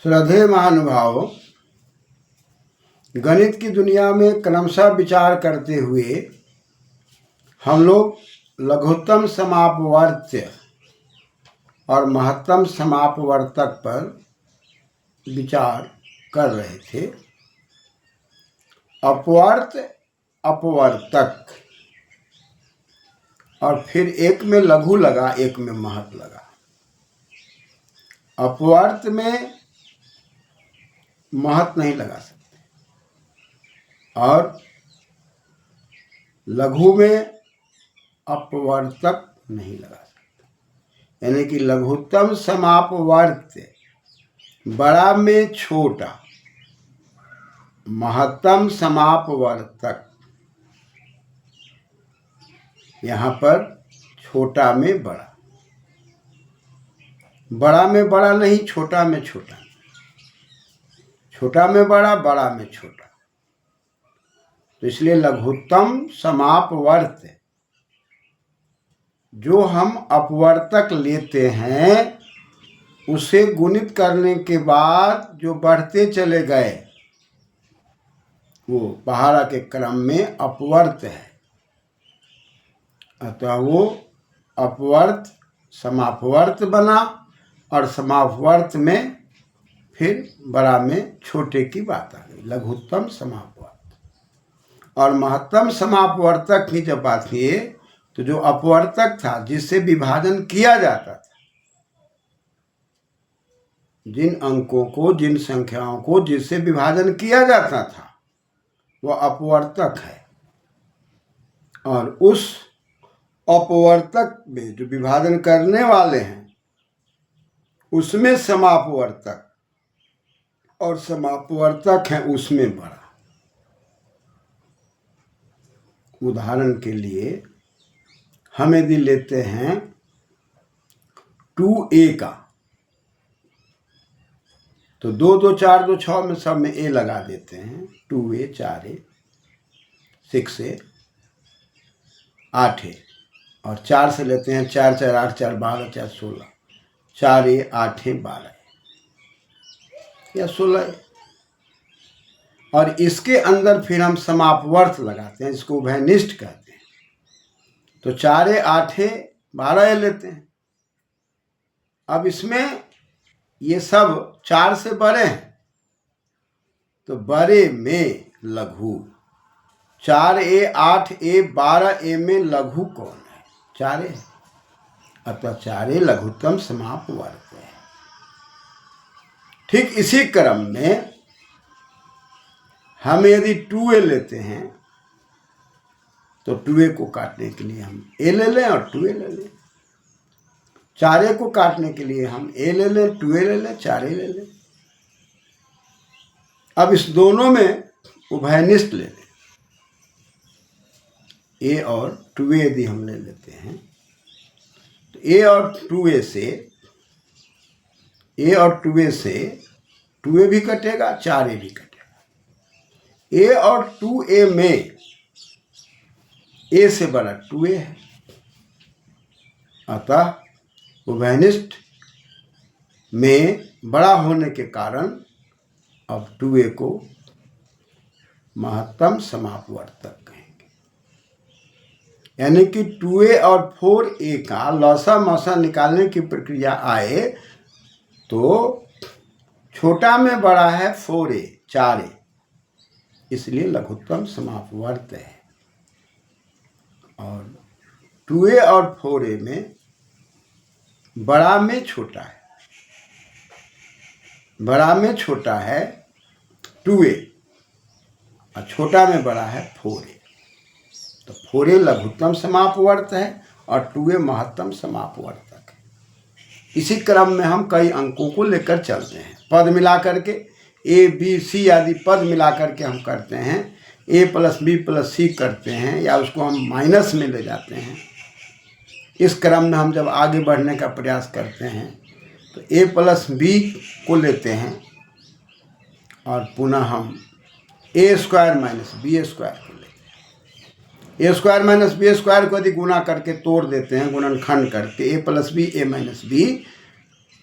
श्रद्धेय महानुभाव, गणित की दुनिया में क्रमशः विचार करते हुए हम लोग लघुत्तम समापवर्त्य और महत्तम समापवर्तक पर विचार कर रहे थे। अपवर्त, अपवर्तक, और फिर एक में लघु लगा, एक में महत लगा। अपवर्त में महत नहीं लगा सकते और लघु में अपवर्तक नहीं लगा सकते। यानी कि लघुत्तम समापवर्त्य बड़ा में छोटा, महत्तम समापवर्तक यहाँ पर छोटा में बड़ा, बड़ा में बड़ा नहीं, छोटा में छोटा, छोटा में बड़ा, बड़ा में छोटा। तो इसलिए लघुत्तम समापवर्त्य जो हम अपवर्तक लेते हैं उसे गुणित करने के बाद जो बढ़ते चले गए वो पहाड़ा के क्रम में अपवर्त है। अतः वो अपवर्त समापवर्त बना और समापवर्त में फिर बड़ा में छोटे की बात आ गई, लघुत्तम समापवर्त। और महत्तम समापवर्तक की जब बात किए तो जो अपवर्तक था जिससे विभाजन किया जाता था, जिन अंकों को, जिन संख्याओं को जिससे विभाजन किया जाता था वह अपवर्तक है। और उस अपवर्तक में जो विभाजन करने वाले हैं उसमें समापवर्तक और समापवर्तक है उसमें बड़ा। उदाहरण के लिए हम यदि लेते हैं 2a का, तो 2 2 4 2 6 में सब में a लगा देते हैं। 2a 4a 6a 8a, और 4 से लेते हैं 4 4 8 4 12 4 16, 4a 8a 12 या 16। और इसके अंदर फिर हम समापवर्त लगाते हैं, इसको उभयनिष्ठ कहते हैं। तो 4a 8a 12a लेते हैं। अब इसमें ये सब 4 से बड़े हैं तो बड़े में लघु, 4a 8a 12a में लघु कौन है? 4a। अतः 4a लघुत्तम समापवर्त है। ठीक इसी क्रम में हम यदि 2a लेते हैं तो 2a को काटने के लिए हम a ले लें और 2a ले लें। 4a को काटने के लिए हम a ले लें, 2a ले लें, 4a ले लें। अब इस दोनों में उभयनिष्ठ ले लें। a और 2a यदि हम ले लेते हैं तो a और 2a से 2a भी कटेगा, 4a भी कटेगा। a और 2a में a से बड़ा 2a है। अतः उभयनिष्ठ में बड़ा होने के कारण अब 2a को महत्तम समापवर्तक कहेंगे। यानी कि 2a और 4a का लौसा मौसा निकालने की प्रक्रिया आए तो छोटा में बड़ा है 4a 4a, इसलिए लघुत्तम समापवर्त है। और 2a और 4a में बड़ा में छोटा है, बड़ा में छोटा है 2a और छोटा में बड़ा है 4a। तो 4a लघुत्तम समापवर्त है और 2a महत्तम समापवर्तक है। इसी क्रम में हम कई अंकों को लेकर चलते हैं। पद मिला करके a b c आदि पद मिला करके हम करते हैं, a + b + c करते हैं, या उसको हम माइनस में ले जाते हैं। इस क्रम में हम जब आगे बढ़ने का प्रयास करते हैं तो a + b को लेते हैं और पुनः हम a² - b² को लेते हैं। a² - b² को यदि गुणा करके तोड़ देते हैं, गुणनखंड करके a + b a - b,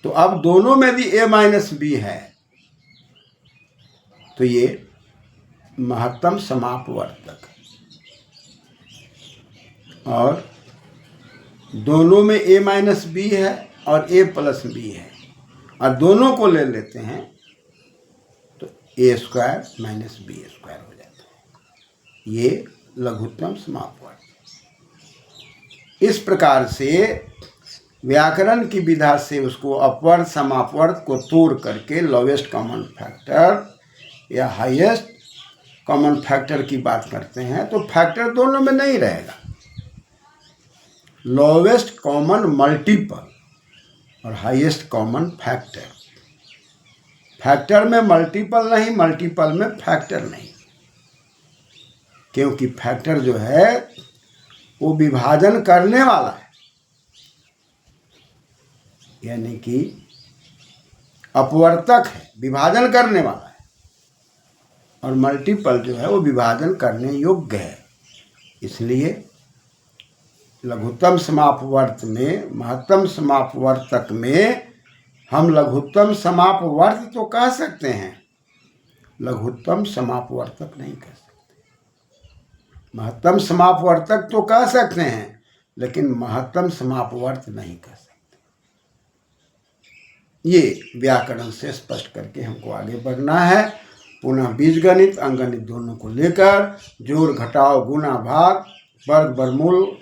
तो अब दोनों में यदि a - b है तो ये महत्तम समापवर्तक, और दोनों में a माइनस बी है और a प्लस बी है, और दोनों को ले लेते हैं तो a square minus b square हो जाता है। ये लघुत्तम समापवर्त। इस प्रकार से व्याकरण की विधा से उसको अपवर्त समापवर्त को तोड़ करके लोवेस्ट कॉमन फैक्टर या हाईएस्ट कॉमन फैक्टर की बात करते हैं, तो फैक्टर दोनों में नहीं रहेगा, लोवेस्ट कॉमन मल्टीपल और हाईएस्ट कॉमन फैक्टर। फैक्टर में मल्टीपल नहीं, मल्टीपल में फैक्टर नहीं, क्योंकि फैक्टर जो है वो विभाजन करने वाला है, यानी कि अपवर्तक है, विभाजन करने वाला है, और मल्टीपल जो है वो विभाजन करने योग्य है। इसलिए लघुत्तम समापवर्त में, महत्तम समापवर्तक में हम लघुत्तम समापवर्त तो कह सकते हैं, लघुत्तम समापवर्तक नहीं कह सकते। महत्तम समापवर्तक तो कह सकते हैं, लेकिन महत्तम समापवर्त नहीं कह सकते। ये व्याकरण से स्पष्ट करके हमको आगे बढ़ना है। पुनः बीजगणित अंकगणित दोनों को लेकर जोड़ घटाव गुणा भाग वर्ग वर्गमूल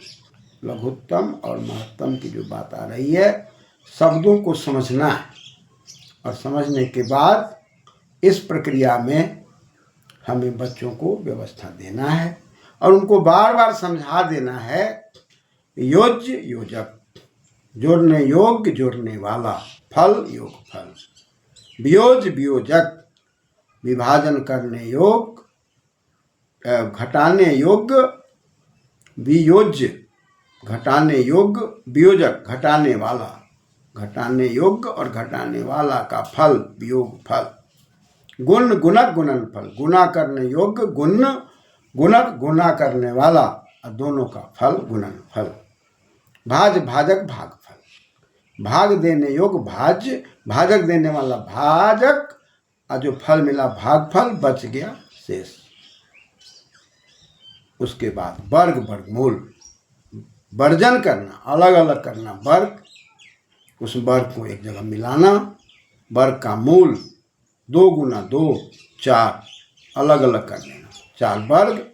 लघुत्तम और महत्तम की जो बात आ रही है, शब्दों को समझना है, और समझने के बाद इस प्रक्रिया में हमें बच्चों को व्यवस्था देना है और उनको बार बार समझा देना है। योज्य योजक, जोड़ने योग्य जोड़ने वाला, फल योग फल, वियोज वियोजक, विभाजन करने योग्य घटाने योग्य, वियोज्य घटाने योग्य, वियोजक घटाने वाला, घटाने योग्य और घटाने वाला का फल वियोग फल, गुण गुणक गुणनफल, गुणा करने योग्य गुण गुणक गुणा करने वाला, और दोनों का फल गुणनफल, भाज भाजक भागफल, भाग देने योग्य भाज्य, भाजक देने वाला भाजक, और जो फल मिला भागफल, बच गया शेष। उसके बाद वर्ग वर्गमूल, वर्जन करना, अलग अलग करना वर्ग, उस वर्ग को एक जगह मिलाना, वर्ग का मूल 2 गुना 2 4, अलग अलग कर लेना, 4 वर्ग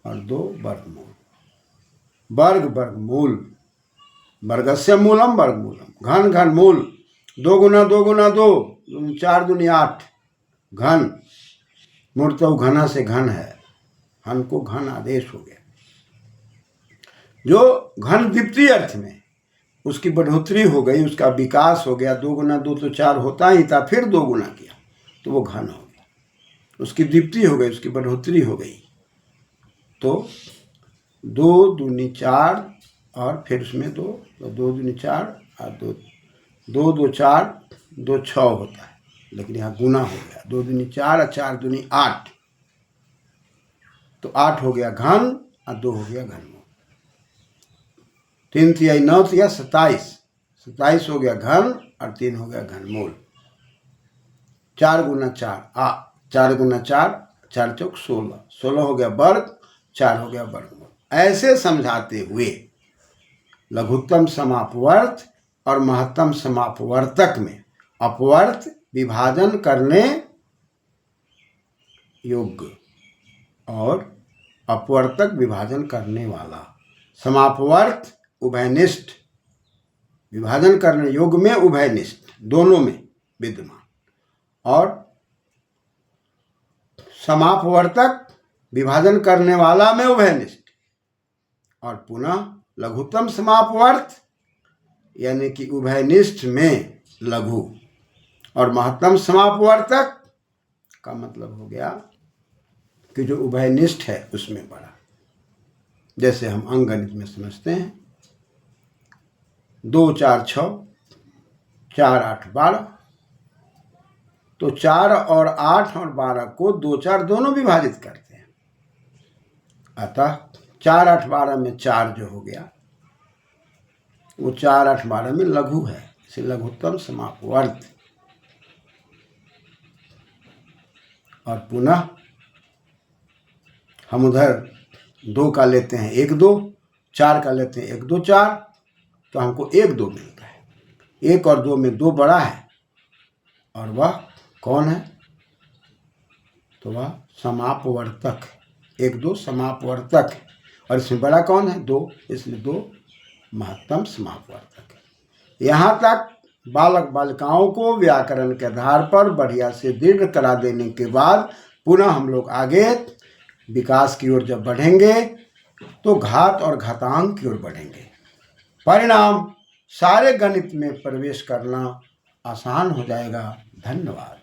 और 2 वर्गमूल। वर्ग वर्गमूल, वर्गस्य मूलम वर्गमूलम, घन घन मूल, 2 गुना 2 गुना 2 4 दूनी 8, घन मूर्तव घना से घन है, हन को घन आदेश हो गया। जो घन द्वितीय अर्थ में उसकी बढ़ोतरी हो गई, उसका विकास हो गया, 2 गुना 2 तो 4 होता ही था, फिर 2 गुना किया तो वो घन हो गया, उसकी द्वितीय हो गई, उसकी बढ़ोतरी हो गई। तो 2 दूनी 4 और फिर उसमें 2 दूनी 4 और 2 2 4 2 6 होता है, लेकिन यहाँ गुना हो गया, 2 दूनी 4 और 4 दूनी 8, तो 8 हो गया घन और 2 हो गया घनमूल। 3 तिहाई 9 तिहाई 27, 27 हो गया घन और 3 हो गया घनमूल। 4 गुना 4 4 गुना 4 4 चौक 16, 16 हो गया वर्ग, 4 हो गया वर्गमूल। ऐसे समझाते हुए लघुत्तम समापवर्त और महत्तम समापवर्तक में अपवर्त विभाजन करने योग्य और अपवर्तक विभाजन करने वाला, समापवर्त उभयनिष्ठ, विभाजन करने योग्य में उभयनिष्ठ, दोनों में विद्यमान, और समापवर्तक विभाजन करने वाला में उभयनिष्ठ, और पुनः लघुत्तम समापवर्त यानी कि उभयनिष्ठ में लघु, और महत्तम समापवर्तक का मतलब हो गया कि जो उभयनिष्ठ है उसमें बड़ा। जैसे हम अंकगणित में समझते हैं, 2 4 6 4 8 12, तो 4 और 8 और 12 को 2 4 दोनों विभाजित करते हैं, अतः 4 8 12 में 4 जो हो गया वो 4 8 12 में लघु है, इसे लघुत्तम समापवर्त। और पुनः हम उधर 2 का लेते हैं 1 2, 4 का लेते हैं 1 2 4, तो हमको 1 2 मिलता है। 1 और 2 में 2 बड़ा है, और वह कौन है? तो वह समापवर्तक है। 1 2 समापवर्तक है, और इसमें बड़ा कौन है? 2, इसलिए 2 महत्तम समापवर्तक है। यहाँ तक बालक बालिकाओं को व्याकरण के आधार पर बढ़िया से दृढ़ करा देने के बाद पुनः हम लोग आगे विकास की ओर जब बढ़ेंगे तो घात और घातांक की ओर बढ़ेंगे। परिणाम सारे गणित में प्रवेश करना आसान हो जाएगा। धन्यवाद।